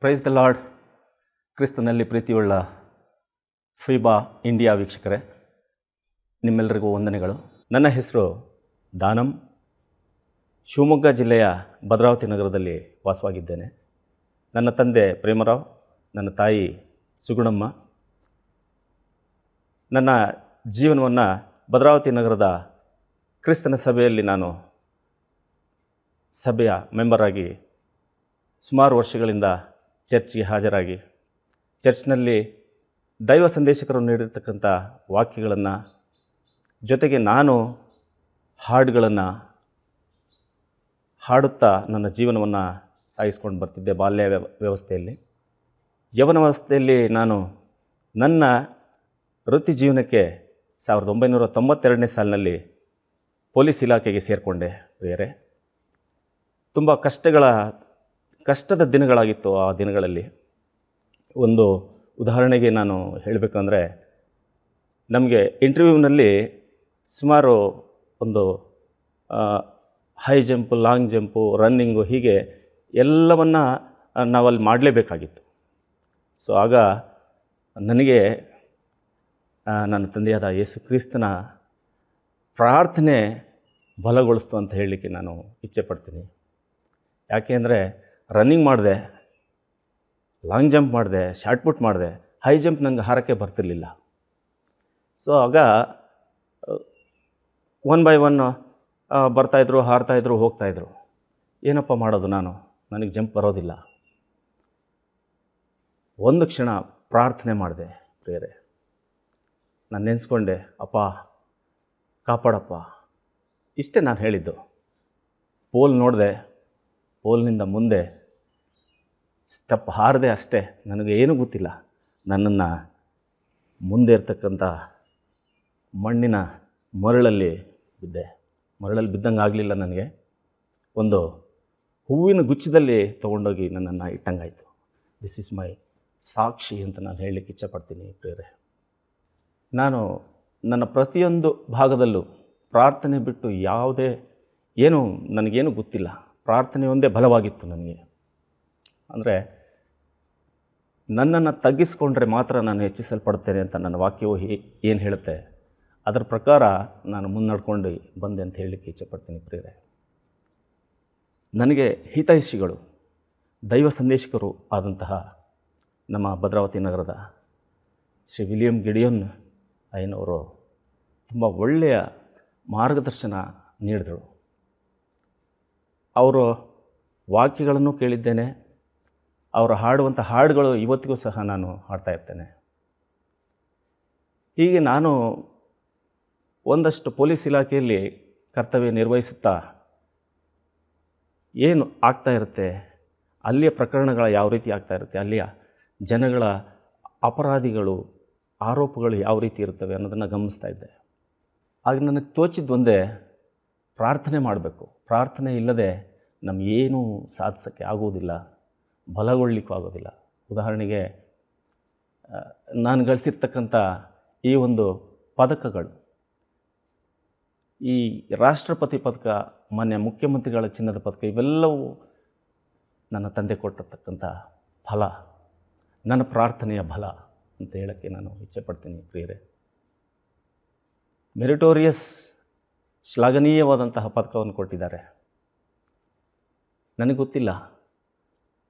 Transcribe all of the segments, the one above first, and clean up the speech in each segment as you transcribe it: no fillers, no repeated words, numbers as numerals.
Praise the lord. ಕ್ರಿಸ್ತನಲ್ಲಿ ಪ್ರೀತಿಯುಳ್ಳ FIBA India ವೀಕ್ಷಕರೇ, ನಿಮ್ಮೆಲ್ಲರಿಗೂ ವಂದನೆಗಳು. ನನ್ನ ಹೆಸರು ದಾನಮ್. ಶಿವಮೊಗ್ಗ ಜಿಲ್ಲೆಯ ಭದ್ರಾವತಿ ನಗರದಲ್ಲಿ ವಾಸವಾಗಿದ್ದೇನೆ. ನನ್ನ ತಂದೆ ಪ್ರೇಮರಾವ್, ನನ್ನ ತಾಯಿ ಸುಗುಣಮ್ಮ. ನನ್ನ ಜೀವನವನ್ನು ಭದ್ರಾವತಿ ನಗರದ ಕ್ರಿಸ್ತನ ಸಭೆಯಲ್ಲಿ ನಾನು ಸಭೆಯ ಮೆಂಬರಾಗಿ ಸುಮಾರು ವರ್ಷಗಳಿಂದ ಚರ್ಚ್ಗೆ ಹಾಜರಾಗಿ ಚರ್ಚ್ನಲ್ಲಿ ದೈವ ಸಂದೇಶಕರು ನೀಡಿರ್ತಕ್ಕಂಥ ವಾಕ್ಯಗಳನ್ನು ಜೊತೆಗೆ ನಾನು ಹಾಡುಗಳನ್ನು ಹಾಡುತ್ತಾ ನನ್ನ ಜೀವನವನ್ನು ಸಾಗಿಸ್ಕೊಂಡು ಬರ್ತಿದ್ದೆ. ಬಾಲ್ಯ ವ್ಯವಸ್ಥೆಯಲ್ಲಿ, ಯೌವನಾವಸ್ಥೆಯಲ್ಲಿ ನಾನು ನನ್ನ ವೃತ್ತಿ ಜೀವನಕ್ಕೆ 1992ನೇ ಸಾಲಿನಲ್ಲಿ ಪೊಲೀಸ್ ಇಲಾಖೆಗೆ ಸೇರಿಕೊಂಡೆ. ಪ್ರಿಯರೇ, ತುಂಬ ಕಷ್ಟದ ದಿನಗಳಾಗಿತ್ತು. ಆ ದಿನಗಳಲ್ಲಿ ಒಂದು ಉದಾಹರಣೆಗೆ ನಾನು ಹೇಳಬೇಕಂದ್ರೆ, ನಮಗೆ ಇಂಟರ್ವ್ಯೂನಲ್ಲಿ ಸುಮಾರು ಒಂದು high jump, long jump, running, ಹೀಗೆ ಎಲ್ಲವನ್ನು ನಾವಲ್ಲಿ ಮಾಡಲೇಬೇಕಾಗಿತ್ತು. ಸೊ ಆಗ ನನಗೆ ನನ್ನ ತಂದೆಯಾದ ಯೇಸು ಕ್ರಿಸ್ತನ ಪ್ರಾರ್ಥನೆ ಬಲಗೊಳಿಸ್ತು ಅಂತ ಹೇಳಲಿಕ್ಕೆ ನಾನು ಇಚ್ಛೆ ಪಡ್ತೀನಿ. ಯಾಕೆ ಅಂದರೆ, ರನ್ನಿಂಗ್ ಮಾಡಿದೆ, ಲಾಂಗ್ ಜಂಪ್ ಮಾಡಿದೆ, ಶಾರ್ಟ್ ಪುಟ್ ಮಾಡಿದೆ, ಹೈ ಜಂಪ್ ನನಗೆ ಹಾರಕ್ಕೆ ಬರ್ತಿರ್ಲಿಲ್ಲ. ಸೊ ಆಗ 1 by 1 ಬರ್ತಾಯಿದ್ರು, ಹಾರ್ತಾಯಿದ್ರು, ಹೋಗ್ತಾಯಿದ್ರು. ಏನಪ್ಪ ಮಾಡೋದು, ನನಗೆ ಜಂಪ್ ಬರೋದಿಲ್ಲ. ಒಂದು ಕ್ಷಣ ಪ್ರಾರ್ಥನೆ ಮಾಡಿದೆ. ಪ್ರಿಯರೇ, ನಾನು ನೆನೆಸ್ಕೊಂಡೆ, ಅಪ್ಪ ಕಾಪಾಡಪ್ಪ, ಇಷ್ಟೇ ನಾನು ಹೇಳಿದ್ದು. ಪೋಲ್ ನೋಡಿದೆ, ಪೋಲ್ನಿಂದ ಮುಂದೆ ಸ್ಟೆಪ್ ಹಾರದೆ ಅಷ್ಟೇ. ನನಗೆ ಏನೂ ಗೊತ್ತಿಲ್ಲ. ನನ್ನನ್ನು ಮುಂದೆ ಇರ್ತಕ್ಕಂಥ ಮಣ್ಣಿನ ಮರಳಲ್ಲಿ ಬಿದ್ದೆ. ಮರಳಲ್ಲಿ ಬಿದ್ದಂಗೆ ಆಗಲಿಲ್ಲ ನನಗೆ. ಒಂದು ಹೂವಿನ ಗುಚ್ಛದಲ್ಲಿ ತೊಗೊಂಡೋಗಿ ನನ್ನನ್ನು ಇಟ್ಟಂಗಾಯಿತು. ದಿಸ್ ಈಸ್ ಮೈ ಸಾಕ್ಷಿ ಅಂತ ನಾನು ಹೇಳಲಿಕ್ಕೆ ಇಚ್ಛೆಪಡ್ತೀನಿ. ಪ್ರಿಯರೇ, ನಾನು ನನ್ನ ಪ್ರತಿಯೊಂದು ಭಾಗದಲ್ಲೂ ಪ್ರಾರ್ಥನೆ ಬಿಟ್ಟು ನನಗೇನು ಗೊತ್ತಿಲ್ಲ. ಪ್ರಾರ್ಥನೆ ಒಂದೇ ಬಲವಾಗಿತ್ತು ನನಗೆ. ಅಂದರೆ ನನ್ನನ್ನು ತಗ್ಗಿಸ್ಕೊಂಡ್ರೆ ಮಾತ್ರ ನಾನು ಹೆಚ್ಚಿಸಲ್ಪಡ್ತೇನೆ ಅಂತ ನನ್ನ ವಾಕ್ಯವು ಏನು ಹೇಳುತ್ತೆ, ಅದರ ಪ್ರಕಾರ ನಾನು ಮುನ್ನಡ್ಕೊಂಡು ಬಂದೆ ಅಂತ ಹೇಳಲಿಕ್ಕೆ ಇಚ್ಛೆಪಡ್ತೀನಿ. ಪ್ರಿಯರೇ, ನನಗೆ ಹಿತೈಷಿಗಳು, ದೈವ ಸಂದೇಶಕರು ಆದಂತಹ ನಮ್ಮ ಭದ್ರಾವತಿ ನಗರದ ಶ್ರೀ ವಿಲಿಯಂ ಗಿಡಿಯೋನ್ ಅಯ್ಯನವರು ತುಂಬ ಒಳ್ಳೆಯ ಮಾರ್ಗದರ್ಶನ ನೀಡಿದರು. ಅವರು ವಾಕ್ಯಗಳನ್ನು ಕೇಳಿದ್ದೇನೆ. ಅವರು ಹಾಡುವಂಥ ಹಾಡುಗಳು ಇವತ್ತಿಗೂ ಸಹ ನಾನು ಹಾಡ್ತಾ ಇರ್ತೇನೆ. ಹೀಗೆ ನಾನು ಒಂದಷ್ಟು ಪೊಲೀಸ್ ಇಲಾಖೆಯಲ್ಲಿ ಕರ್ತವ್ಯ ನಿರ್ವಹಿಸುತ್ತಾ ಏನು ಆಗ್ತಾ ಇರುತ್ತೆ, ಅಲ್ಲಿಯ ಪ್ರಕರಣಗಳ ಯಾವ ರೀತಿ ಆಗ್ತಾ ಇರುತ್ತೆ, ಅಲ್ಲಿಯ ಜನಗಳ ಅಪರಾಧಿಗಳು, ಆರೋಪಗಳು ಯಾವ ರೀತಿ ಇರ್ತವೆ ಅನ್ನೋದನ್ನು ಗಮನಿಸ್ತಾ ಇದ್ದೆ. ಆಗ ನನಗೆ ತೋಚಿದ್ದು ಪ್ರಾರ್ಥನೆ ಮಾಡಬೇಕು. ಪ್ರಾರ್ಥನೆ ಇಲ್ಲದೆ ನಮಗೇನೂ ಸಾಧಿಸೋಕ್ಕೆ ಆಗುವುದಿಲ್ಲ, ಬಲಗೊಳ್ಳಲಿಕ್ಕೂ ಆಗೋದಿಲ್ಲ. ಉದಾಹರಣೆಗೆ, ನಾನು ಗಳಿಸಿರ್ತಕ್ಕಂಥ ಈ ಒಂದು ಪದಕಗಳು, ಈ ರಾಷ್ಟ್ರಪತಿ ಪದಕ, ಮಾನ್ಯ ಮುಖ್ಯಮಂತ್ರಿಗಳ ಚಿನ್ನದ ಪದಕ, ಇವೆಲ್ಲವೂ ನನ್ನ ತಂದೆ ಕೊಟ್ಟಿರ್ತಕ್ಕಂಥ ಫಲ, ನನ್ನ ಪ್ರಾರ್ಥನೆಯ ಬಲ ಅಂತ ಹೇಳೋಕ್ಕೆ ನಾನು ಇಚ್ಛೆಪಡ್ತೀನಿ. ಪ್ರಿಯರೇ, ಮೆರಿಟೋರಿಯಸ್, ಶ್ಲಾಘನೀಯವಾದಂತಹ ಪದಕವನ್ನು ಕೊಟ್ಟಿದ್ದಾರೆ. ನನಗೆ ಗೊತ್ತಿಲ್ಲ,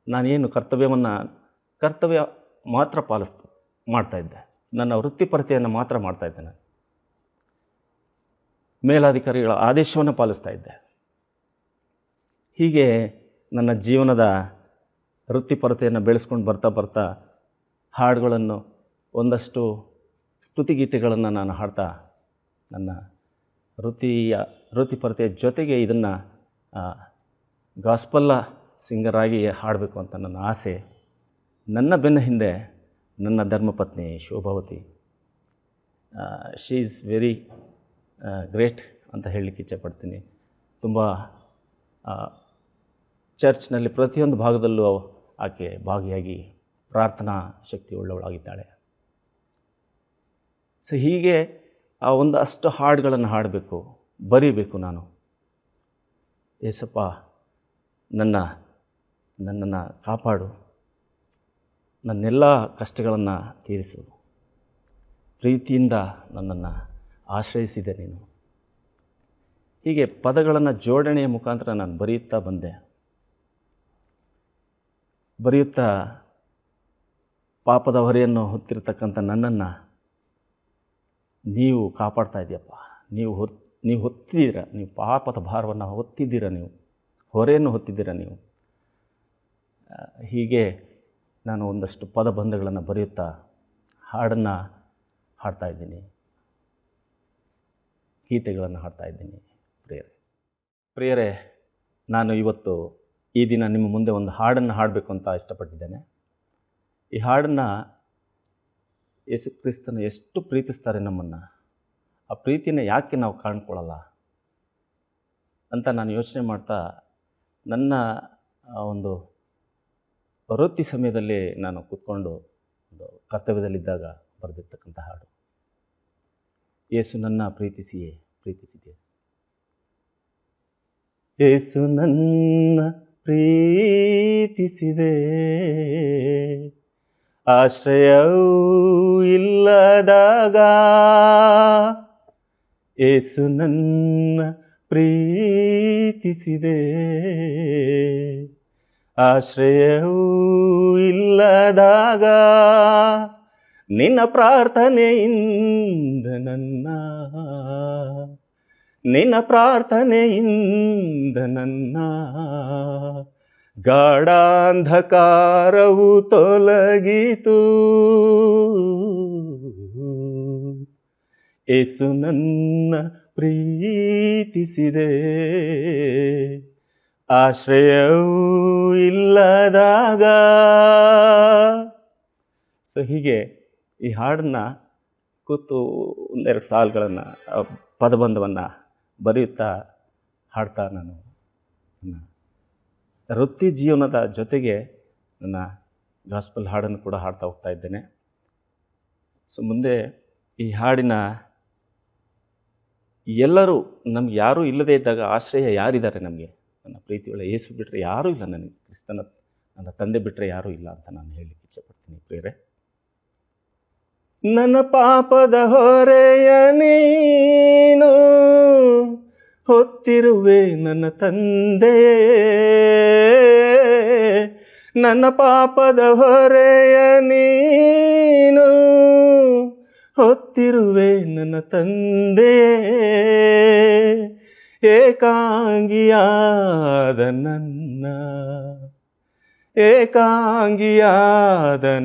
ನಾನೇನು ಕರ್ತವ್ಯ ಮಾತ್ರ ಮಾಡ್ತಾಯಿದ್ದೆ. ನನ್ನ ವೃತ್ತಿಪರತೆಯನ್ನು ಮಾತ್ರ ಮಾಡ್ತಾಯಿದ್ದೆ. ನಾನು ಮೇಲಾಧಿಕಾರಿಗಳ ಆದೇಶವನ್ನು ಪಾಲಿಸ್ತಾ ಇದ್ದೆ. ಹೀಗೆ ನನ್ನ ಜೀವನದ ವೃತ್ತಿಪರತೆಯನ್ನು ಬೆಳೆಸ್ಕೊಂಡು ಬರ್ತಾ ಹಾಡುಗಳನ್ನು, ಒಂದಷ್ಟು ಸ್ತುತಿಗೀತೆಗಳನ್ನು ನಾನು ಹಾಡ್ತಾ ನನ್ನ ವೃತ್ತಿಪರತೆಯ ಜೊತೆಗೆ ಇದನ್ನು ಗಾಸ್ಪಲ್ಲ ಸಿಂಗರಾಗಿ ಹಾಡಬೇಕು ಅಂತ ನನ್ನ ಆಸೆ. ನನ್ನ ಬೆನ್ನ ಹಿಂದೆ ನನ್ನ ಧರ್ಮಪತ್ನಿ ಶೋಭಾವತಿ, ಶೀ ಈಸ್ ವೆರಿ ಗ್ರೇಟ್ ಅಂತ ಹೇಳಲಿಕ್ಕೆ ಇಚ್ಛೆಪಡ್ತೀನಿ. ತುಂಬ ಚರ್ಚ್ನಲ್ಲಿ ಪ್ರತಿಯೊಂದು ಭಾಗದಲ್ಲೂ ಆಕೆ ಭಾಗಿಯಾಗಿ ಪ್ರಾರ್ಥನಾ ಶಕ್ತಿ ಉಳ್ಳವಳಾಗಿದ್ದಾಳೆ. ಸೊ ಹೀಗೆ ಒಂದಷ್ಟು ಹಾಡುಗಳನ್ನು ಹಾಡಬೇಕು, ಬರೀಬೇಕು. ನಾನು ಏಸಪ್ಪ, ನನ್ನನ್ನು ಕಾಪಾಡು, ನನ್ನೆಲ್ಲ ಕಷ್ಟಗಳನ್ನು ತೀರಿಸು. ಪ್ರೀತಿಯಿಂದ ನನ್ನನ್ನು ಆಶ್ರಯಿಸಿದೆ ನೀನು. ಹೀಗೆ ಪದಗಳನ್ನು ಜೋಡಣೆಯ ಮುಖಾಂತರ ನಾನು ಬರೆಯುತ್ತಾ ಬಂದೆ. ಬರೆಯುತ್ತಾ ಪಾಪದ ಹೊರೆಯನ್ನು ಹೊತ್ತಿರತಕ್ಕಂಥ ನನ್ನನ್ನು ನೀವು ಕಾಪಾಡ್ತಾ ಇದೆಯಪ್ಪ. ನೀವು ಹೊತ್ತಿದ್ದೀರ, ನೀವು ಪಾಪದ ಭಾರವನ್ನು ಹೊತ್ತಿದ್ದೀರ, ನೀವು ಹೊರೆಯನ್ನು ಹೊತ್ತಿದ್ದೀರ ನೀವು. ಹೀಗೆ ನಾನು ಒಂದಷ್ಟು ಪದಬಂಧಗಳನ್ನು ಬರೆಯುತ್ತಾ ಹಾಡನ್ನು ಹಾಡ್ತಾಯಿದ್ದೀನಿ, ಗೀತೆಗಳನ್ನು ಹಾಡ್ತಾಯಿದ್ದೀನಿ. ಪ್ರಿಯರೇ, ನಾನು ಇವತ್ತು ಈ ದಿನ ನಿಮ್ಮ ಮುಂದೆ ಒಂದು ಹಾಡನ್ನು ಹಾಡಬೇಕು ಅಂತ ಇಷ್ಟಪಟ್ಟಿದ್ದೇನೆ. ಈ ಹಾಡನ್ನು ಯೇಸು ಕ್ರಿಸ್ತನು ಎಷ್ಟು ಪ್ರೀತಿಸ್ತಾರೆ ನಮ್ಮನ್ನು, ಆ ಪ್ರೀತಿನ ಯಾಕೆ ನಾವು ಕಾಣ್ಕೊಳ್ಳಲ್ಲ ಅಂತ ನಾನು ಯೋಚನೆ ಮಾಡ್ತಾ ನನ್ನ ಒಂದು ವೃತ್ತಿ ಸಮಯದಲ್ಲಿ ನಾನು ಕೂತ್ಕೊಂಡು ಒಂದು ಕರ್ತವ್ಯದಲ್ಲಿದ್ದಾಗ ಬರೆದಿರ್ತಕ್ಕಂಥ ಹಾಡು. ಯೇಸು ನನ್ನ ಪ್ರೀತಿಸಿದೆ. ಯೇಸು ನನ್ನ ಪ್ರೀತಿಸಿದೆ, ಆಶ್ರಯವೂ ಇಲ್ಲದಾಗ. ಯೇಸು ನನ್ನ ಪ್ರೀತಿಸಿದೆ, ಆಶ್ರಯವೂ ಇಲ್ಲದಾಗ. ನಿನ್ನ ಪ್ರಾರ್ಥನೆಯಿಂದ ನನ್ನ ಗಾಢಾಂಧಕಾರವು ತೊಲಗಿತು. ಯೇಸು ನನ್ನ ಪ್ರೀತಿಸಿದೆ, ಆಶ್ರಯವೂ ಇಲ್ಲದಾಗ. ಸೊ ಹೀಗೆ ಈ ಹಾಡನ್ನು ಕೂತು ಒಂದೆರಡು ಸಾಲುಗಳನ್ನು ಪದಬಂಧವನ್ನು ಬರೆಯುತ್ತಾ ಹಾಡ್ತಾ ನಾನು ನನ್ನ ವೃತ್ತಿ ಜೀವನದ ಜೊತೆಗೆ ನನ್ನ ಗಾಸ್ಪಲ್ ಹಾಡನ್ನು ಕೂಡ ಹಾಡ್ತಾ ಹೋಗ್ತಾ ಇದ್ದೇನೆ. ಸೊ ಮುಂದೆ ಈ ಹಾಡಿನ ಎಲ್ಲರೂ ನಮ್ಗೆ ಯಾರೂ ಇಲ್ಲದೇ ಇದ್ದಾಗ ಆಶ್ರಯ ಯಾರಿದ್ದಾರೆ ನಮಗೆ? ನನ್ನ ಪ್ರೀತಿಯುಳ್ಳ ಯೇಸು ಬಿಟ್ಟರೆ ಯಾರೂ ಇಲ್ಲ ನನಗೆ. ನನ್ನ ತಂದೆ ಬಿಟ್ಟರೆ ಯಾರೂ ಇಲ್ಲ ಅಂತ ನಾನು ಹೇಳಲಿಕ್ಕೆ ಇಚ್ಛೆಪಡ್ತೀನಿ. ಪ್ರಿಯರೇ, ನನ್ನ ಪಾಪದ ಹೊರೆಯ ನೀನು ಹೊತ್ತಿರುವೆ ನನ್ನ ತಂದೆಯೇ. ನನ್ನ ಪಾಪದ ಹೊರೆಯ ನೀನು ಹೊತ್ತಿರುವೆ ನನ್ನ ತಂದೆಯೇ. ಏಕಾಂಗಿಯಾದ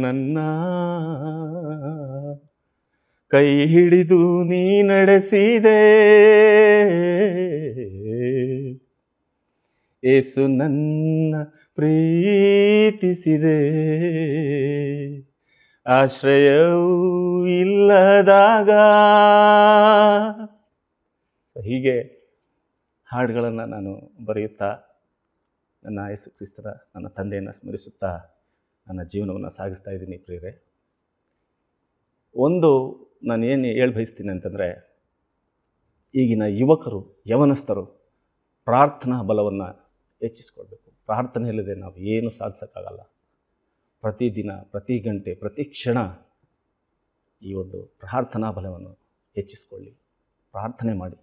ನನ್ನ ಕೈ ಹಿಡಿದು ನೀ ನಡೆಸಿದೆ. ಯೇಸು ನನ್ನ ಪ್ರೀತಿಸಿದೆ, ಆಶ್ರಯವೂ ಇಲ್ಲದಾಗ. ಹೀಗೆ ಹಾಡುಗಳನ್ನು ನಾನು ಬರೆಯುತ್ತಾ ನನ್ನ ಯೇಸು ಕ್ರಿಸ್ತನ ನನ್ನ ತಂದೆಯನ್ನು ಸ್ಮರಿಸುತ್ತಾ ನನ್ನ ಜೀವನವನ್ನು ಸಾಗಿಸ್ತಾ ಇದ್ದೀನಿ. ಪ್ರಿಯರೇ, ಒಂದು ನಾನು ಏನು ಹೇಳಿ ಬಯಸ್ತೀನಿ ಅಂತಂದರೆ, ಈಗಿನ ಯುವಕರು ಯವನಸ್ಥರು ಪ್ರಾರ್ಥನಾ ಬಲವನ್ನು ಹೆಚ್ಚಿಸ್ಕೊಳ್ಬೇಕು. ಪ್ರಾರ್ಥನೆ ಇಲ್ಲದೆ ನಾವು ಏನು ಸಾಧಿಸೋಕ್ಕಾಗಲ್ಲ. ಪ್ರತಿದಿನ, ಪ್ರತಿ ಗಂಟೆ, ಪ್ರತಿ ಕ್ಷಣ ಈ ಒಂದು ಪ್ರಾರ್ಥನಾ ಬಲವನ್ನು ಹೆಚ್ಚಿಸ್ಕೊಳ್ಳಿ, ಪ್ರಾರ್ಥನೆ ಮಾಡಿ.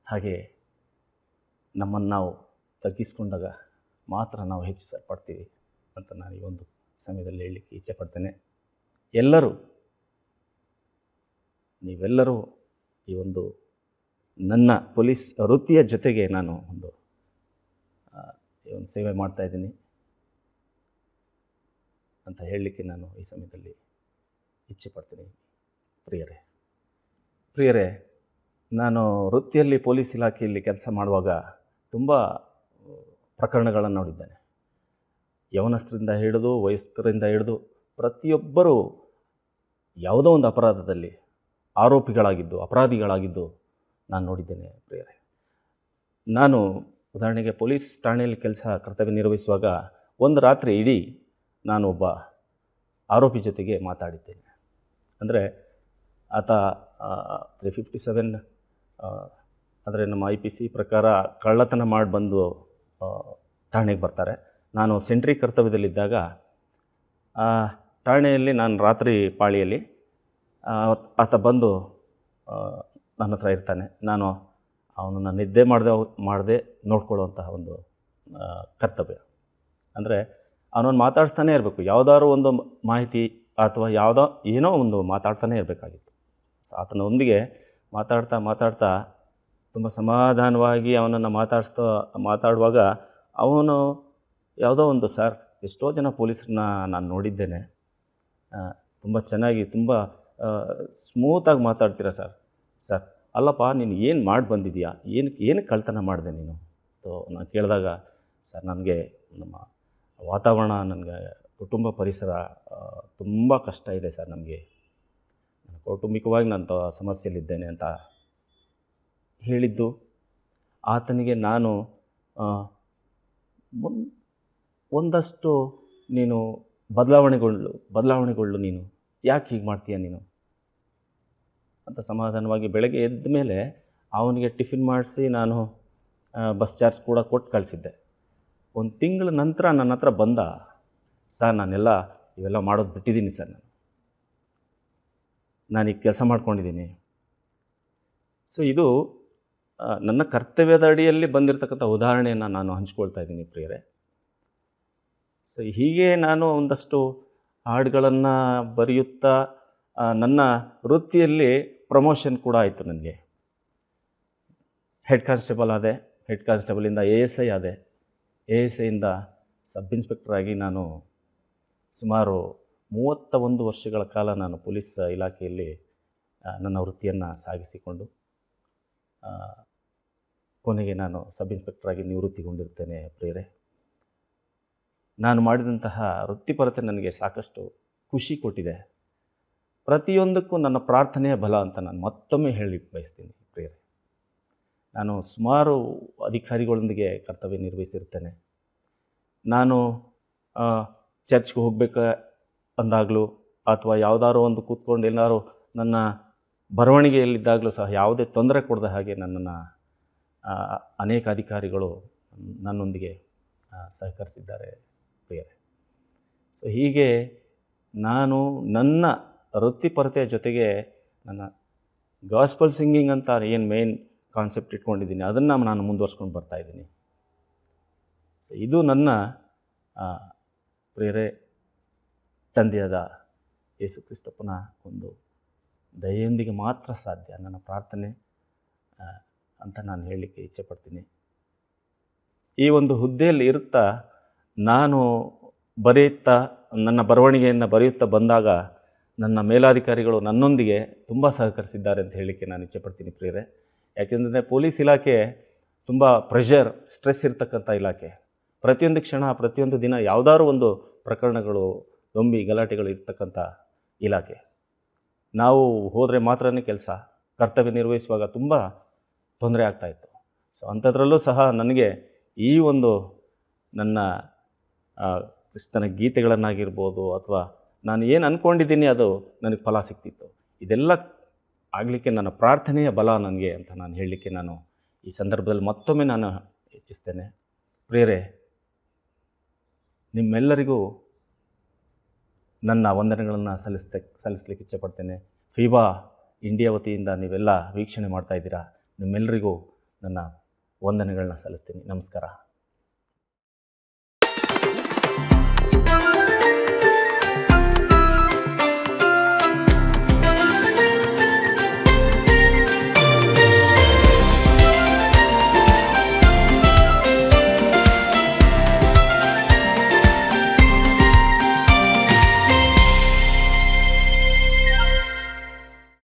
ಹಾಗೆ ನಮ್ಮನ್ನು ನಾವು ತಗ್ಗಿಸ್ಕೊಂಡಾಗ ಮಾತ್ರ ನಾವು ಹೆಚ್ಚಿಸಲ್ಪಡ್ತೀವಿ ಅಂತ ನಾನು ಈ ಒಂದು ಸಮಯದಲ್ಲಿ ಹೇಳಲಿಕ್ಕೆ ಇಚ್ಛೆಪಡ್ತೇನೆ. ನೀವೆಲ್ಲರೂ ಈ ಒಂದು ನನ್ನ ಪೊಲೀಸ್ ವೃತ್ತಿಯ ಜೊತೆಗೆ ನಾನು ಒಂದು ಸೇವೆ ಮಾಡ್ತಾಯಿದ್ದೀನಿ ಅಂತ ಹೇಳಲಿಕ್ಕೆ ನಾನು ಈ ಸಮಯದಲ್ಲಿ ಇಚ್ಛೆಪಡ್ತೀನಿ. ಪ್ರಿಯರೇ, ನಾನು ವೃತ್ತಿಯಲ್ಲಿ ಪೊಲೀಸ್ ಇಲಾಖೆಯಲ್ಲಿ ಕೆಲಸ ಮಾಡುವಾಗ ತುಂಬ ಪ್ರಕರಣಗಳನ್ನು ನೋಡಿದ್ದೇನೆ. ಯವನಸ್ಥರಿಂದ ಹಿಡಿದು ವಯಸ್ಕರಿಂದ ಹಿಡಿದು ಪ್ರತಿಯೊಬ್ಬರೂ ಯಾವುದೋ ಒಂದು ಅಪರಾಧದಲ್ಲಿ ಅಪರಾಧಿಗಳಾಗಿದ್ದು ನಾನು ನೋಡಿದ್ದೇನೆ. ಪ್ರಿಯರೇ, ನಾನು ಉದಾಹರಣೆಗೆ ಪೊಲೀಸ್ ಠಾಣೆಯಲ್ಲಿ ಕರ್ತವ್ಯ ನಿರ್ವಹಿಸುವಾಗ ಒಂದು ರಾತ್ರಿ ಇಡೀ ನಾನು ಒಬ್ಬ ಆರೋಪಿ ಜೊತೆಗೆ ಮಾತಾಡಿದ್ದೇನೆ. ಅಂದರೆ ಆತ 357 ಅಂದರೆ ನಮ್ಮ IPC ಪ್ರಕಾರ ಕಳ್ಳತನ ಮಾಡಿ ಬಂದು ಠಾಣೆಗೆ ಬರ್ತಾರೆ. ನಾನು ಸೆಂಟ್ರಿ ಕರ್ತವ್ಯದಲ್ಲಿದ್ದಾಗ ಠಾಣೆಯಲ್ಲಿ ನಾನು ರಾತ್ರಿ ಪಾಳಿಯಲ್ಲಿ ಆತ ಬಂದು ನನ್ನ ಹತ್ರ ಇರ್ತಾನೆ. ನಾನು ಅವನನ್ನು ನಿದ್ದೆ ಮಾಡದೆ ನೋಡ್ಕೊಳ್ಳುವಂತಹ ಒಂದು ಕರ್ತವ್ಯ. ಅಂದರೆ ಅವನನ್ನು ಮಾತಾಡಿಸ್ತಾನೇ ಇರಬೇಕು. ಯಾವುದಾದ್ರು ಒಂದು ಮಾಹಿತಿ ಅಥವಾ ಏನೋ ಒಂದು ಮಾತಾಡ್ತಾನೇ ಇರಬೇಕಾಗಿತ್ತು. ಸೊ ಆತನೊಂದಿಗೆ ಮಾತಾಡ್ತಾ ತುಂಬ ಸಮಾಧಾನವಾಗಿ ಅವನನ್ನು ಮಾತಾಡುವಾಗ ಅವನು ಯಾವುದೋ ಒಂದು, ಸರ್, ಎಷ್ಟೋ ಜನ ಪೊಲೀಸರನ್ನ ನಾನು ನೋಡಿದ್ದೇನೆ, ತುಂಬ ಚೆನ್ನಾಗಿ ತುಂಬ ಸ್ಮೂತಾಗಿ ಮಾತಾಡ್ತೀರಾ ಸರ್ ಅಲ್ಲಪ್ಪ, ನೀನು ಏನು ಮಾಡಿ ಬಂದಿದೆಯಾ, ಏನಕ್ಕೆ ಕಳ್ತನ ಮಾಡಿದೆ ನೀನು? ಸೊ ನಾನು ಕೇಳಿದಾಗ, ಸರ್, ನನಗೆ ನಮ್ಮ ವಾತಾವರಣ, ನನಗೆ ಕುಟುಂಬ ಪರಿಸರ ತುಂಬ ಕಷ್ಟ ಇದೆ ಸರ್, ನಮಗೆ ಕೌಟುಂಬಿಕವಾಗಿ ನಾನು ಸಮಸ್ಯೆಯಲ್ಲಿದ್ದೇನೆ ಅಂತ ಹೇಳಿದ್ದು. ಆತನಿಗೆ ನಾನು ಒಂದಷ್ಟು ನೀನು ಬದಲಾವಣೆಗೊಳ್ಳು, ನೀನು ಯಾಕೆ ಹೀಗೆ ಮಾಡ್ತೀಯ ನೀನು ಅಂತ ಸಮಾಧಾನವಾಗಿ ಬೆಳಗ್ಗೆ ಎದ್ದ ಮೇಲೆ ಅವನಿಗೆ ಟಿಫಿನ್ ಮಾಡಿಸಿ ನಾನು ಬಸ್ ಚಾರ್ಜ್ ಕೂಡ ಕೊಟ್ಟು ಕಳಿಸಿದ್ದೆ. ಒಂದು ತಿಂಗಳ ನಂತರ ನನ್ನ ಹತ್ರ ಬಂದ, ಸರ್, ಇವೆಲ್ಲ ಮಾಡೋದು ಬಿಟ್ಟಿದ್ದೀನಿ ಸರ್, ನಾನೀಗ ಕೆಲಸ ಮಾಡ್ಕೊಂಡಿದ್ದೀನಿ. ಸೊ ಇದು ನನ್ನ ಕರ್ತವ್ಯದ ಅಡಿಯಲ್ಲಿ ಬಂದಿರತಕ್ಕಂಥ ಉದಾಹರಣೆಯನ್ನು ನಾನು ಹಂಚ್ಕೊಳ್ತಾ ಇದ್ದೀನಿ ಪ್ರಿಯರೇ. ಸೊ ಹೀಗೆ ನಾನು ಒಂದಷ್ಟು ಹಾಡುಗಳನ್ನು ಬರೆಯುತ್ತಾ ನನ್ನ ವೃತ್ತಿಯಲ್ಲಿ ಪ್ರಮೋಷನ್ ಕೂಡ ಆಯಿತು. ನನಗೆ ಹೆಡ್ ಕಾನ್ಸ್ಟೇಬಲ್ ಆದೆ, ಹೆಡ್ ಕಾನ್ಸ್ಟೇಬಲಿಂದ ASI ಆದೆ, ASIಯಿಂದ ಸಬ್ ಇನ್ಸ್ಪೆಕ್ಟರ್ ಆಗಿ ನಾನು ಸುಮಾರು 31 ವರ್ಷಗಳ ಕಾಲ ನಾನು ಪೊಲೀಸ್ ಇಲಾಖೆಯಲ್ಲಿ ನನ್ನ ವೃತ್ತಿಯನ್ನು ಸಾಗಿಸಿಕೊಂಡು ಕೊನೆಗೆ ನಾನು ಸಬ್ ಇನ್ಸ್ಪೆಕ್ಟರ್ ಆಗಿ ನಿವೃತ್ತಿಗೊಂಡಿರ್ತೇನೆ ಪ್ರಿಯರೇ. ನಾನು ಮಾಡಿದಂತಹ ವೃತ್ತಿಪರತೆ ನನಗೆ ಸಾಕಷ್ಟು ಖುಷಿ ಕೊಟ್ಟಿದೆ. ಪ್ರತಿಯೊಂದಕ್ಕೂ ನನ್ನ ಪ್ರಾರ್ಥನೆಯ ಬಲ ಅಂತ ನಾನು ಮತ್ತೊಮ್ಮೆ ಹೇಳಲಿಕ್ಕೆ ಬಯಸ್ತೀನಿ ಪ್ರಿಯರೇ. ನಾನು ಸುಮಾರು ಅಧಿಕಾರಿಗಳೊಂದಿಗೆ ಕರ್ತವ್ಯ ನಿರ್ವಹಿಸಿರ್ತೇನೆ. ನಾನು ಚರ್ಚ್ಗೆ ಹೋಗಬೇಕು ಅಂದಾಗಲೂ ಅಥವಾ ಯಾವುದಾದ್ರು ಒಂದು ಕೂತ್ಕೊಂಡು ಎಲ್ಲರೂ ನನ್ನ ಬರವಣಿಗೆಯಲ್ಲಿದ್ದಾಗಲೂ ಸಹ ಯಾವುದೇ ತೊಂದರೆ ಕೊಡದ ಹಾಗೆ ನನ್ನನ್ನು ಅನೇಕ ಅಧಿಕಾರಿಗಳು ನನ್ನೊಂದಿಗೆ ಸಹಕರಿಸಿದ್ದಾರೆ ಪ್ರಿಯರೇ. ಸೊ ಹೀಗೆ ನಾನು ನನ್ನ ವೃತ್ತಿಪರತೆಯ ಜೊತೆಗೆ ನನ್ನ ಗಾಸ್ಪಲ್ ಸಿಂಗಿಂಗ್ ಅಂತ ಏನು ಮೇನ್ ಕಾನ್ಸೆಪ್ಟ್ ಇಟ್ಕೊಂಡಿದ್ದೀನಿ ಅದನ್ನು ನಾನು ಮುಂದುವರ್ಸ್ಕೊಂಡು ಬರ್ತಾಯಿದ್ದೀನಿ. ಸೊ ಇದು ನನ್ನ ಪ್ರಿಯರೇ ತಂದೆಯಾದ ಯೇಸು ಕ್ರಿಸ್ತಪ್ಪನ ಒಂದು ದಯೆಯೊಂದಿಗೆ ಮಾತ್ರ ಸಾಧ್ಯ ನನ್ನ ಪ್ರಾರ್ಥನೆ ಅಂತ ನಾನು ಹೇಳಲಿಕ್ಕೆ ಇಚ್ಛೆಪಡ್ತೀನಿ. ಈ ಒಂದು ಹುದ್ದೆಯಲ್ಲಿ ಇರುತ್ತಾ ನಾನು ನನ್ನ ಬರವಣಿಗೆಯನ್ನು ಬರೆಯುತ್ತಾ ಬಂದಾಗ ನನ್ನ ಮೇಲಾಧಿಕಾರಿಗಳು ನನ್ನೊಂದಿಗೆ ತುಂಬ ಸಹಕರಿಸಿದ್ದಾರೆ ಅಂತ ಹೇಳಲಿಕ್ಕೆ ನಾನು ಇಚ್ಛೆಪಡ್ತೀನಿ ಪ್ರಿಯರೇ. ಯಾಕೆಂದರೆ ಪೊಲೀಸ್ ಇಲಾಖೆ ತುಂಬ ಪ್ರೆಷರ್, ಸ್ಟ್ರೆಸ್ ಇರ್ತಕ್ಕಂಥ ಇಲಾಖೆ. ಪ್ರತಿಯೊಂದು ಕ್ಷಣ, ಪ್ರತಿಯೊಂದು ದಿನ ಯಾವುದಾದ್ರು ಒಂದು ಪ್ರಕರಣಗಳು, ದೊಂಬಿ ಗಲಾಟೆಗಳು ಇರ್ತಕ್ಕಂಥ ಇಲಾಖೆ. ನಾವು ಹೋದರೆ ಮಾತ್ರನೇ ಕೆಲಸ, ಕರ್ತವ್ಯ ನಿರ್ವಹಿಸುವಾಗ ತುಂಬ ತೊಂದರೆ ಆಗ್ತಾಯಿತ್ತು. ಸೊ ಅಂಥದ್ರಲ್ಲೂ ಸಹ ನನಗೆ ಈ ಒಂದು ನನ್ನ ಕ್ರಿಸ್ತನ ಗೀತೆಗಳನ್ನಾಗಿರ್ಬೋದು ಅಥವಾ ನಾನು ಏನು ಅಂದ್ಕೊಂಡಿದ್ದೀನಿ ಅದು ನನಗೆ ಫಲ ಸಿಗ್ತಿತ್ತು. ಇದೆಲ್ಲ ಆಗಲಿಕ್ಕೆ ನನ್ನ ಪ್ರಾರ್ಥನೆಯ ಬಲ ನನಗೆ ಅಂತ ನಾನು ಹೇಳಲಿಕ್ಕೆ ನಾನು ಈ ಸಂದರ್ಭದಲ್ಲಿ ಮತ್ತೊಮ್ಮೆ ನಾನು ಹೆಚ್ಚಿಸ್ತೇನೆ. ಪ್ರಿಯರೇ, ನಿಮ್ಮೆಲ್ಲರಿಗೂ ನನ್ನ ವಂದನೆಗಳನ್ನು ಸಲ್ಲಿಸಲಿಕ್ಕೆ ಇಚ್ಛೆಪಡ್ತೇನೆ. ಫೀಬಾ ಇಂಡಿಯಾ ವತಿಯಿಂದ ನೀವೆಲ್ಲ ವೀಕ್ಷಣೆ ಮಾಡ್ತಾಯಿದ್ದೀರಾ. ನಿಮ್ಮೆಲ್ಲರಿಗೂ ನನ್ನ ವಂದನೆಗಳನ್ನ ಸಲ್ಲಿಸ್ತೀನಿ. ನಮಸ್ಕಾರ.